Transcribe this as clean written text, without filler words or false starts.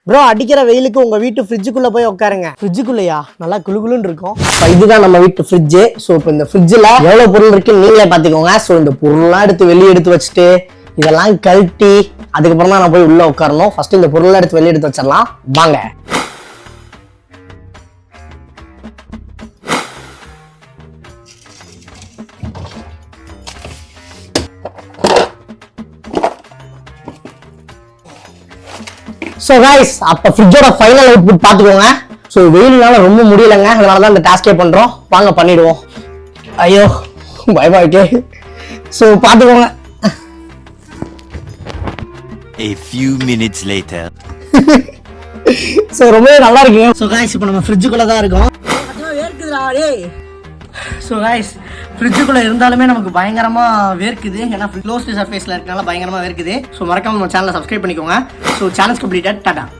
Bro அடிக்கிற வெயிலுக்கு உங்க வீட்டு ஃப்ரிட்ஜுக்குள்ள போய் உட்காருங்க. ஃப்ரிட்ஜுக்குள்ளயா நல்லா குளுகுளுன்னு இருக்கும். இதுதான் நம்ம வீட்டு ஃப்ரிட்ஜ். ஸோ இப்போ இந்த ஃப்ரிட்ஜில் எவ்வளவு பொருள் இருக்குன்னு நீங்களே பார்த்துக்கோங்க. ஸோ இந்த பொருள்லாம் வெளியே எடுத்து வச்சுட்டு இதெல்லாம் கழட்டி அதுக்கப்புறம் தான் நான் போய் உள்ள உட்காரணும். ஃபர்ஸ்ட் இந்த பொருள்லாம் வெளியே எடுத்து வச்சிடலாம் வாங்க. ஸோ கைஸ் அப்போ ஃப்ரிட்ஜோட ஃபைனல் அவுட்புட் பார்த்துக்கோங்க. ஸோ வெயில்னால ரொம்ப முடியலைங்க, அதனால தான் இந்த டாஸ்கே பண்ணுறோம். வாங்க பண்ணிடுவோம். ஐயோ பயமா இருக்கே. ஸோ பார்த்துக்கோங்க. A few minutes later. So ரொம்பவே நல்லா இருக்குங்க. ஸோ கைஸ் இப்போ நம்ம ஃப்ரிட்ஜுக்குள்ளே தான் இருக்கோம். வேர்க்குதுடா டேய். ஸோ கைஸ் ஃப்ரிட்ஜுக்குள்ளே இருந்தாலுமே நமக்கு பயங்கரமாக வேர்க்குது. ஏன்னா க்ளோஸ்டு சர்ஃபேஸில் இருக்கனால பயங்கரமாக வேர்க்குது. ஸோ மறக்காம நம்ம சேனலை சப்ஸ்கிரைப் பண்ணிக்கோங்க. So channels completed. டாடா.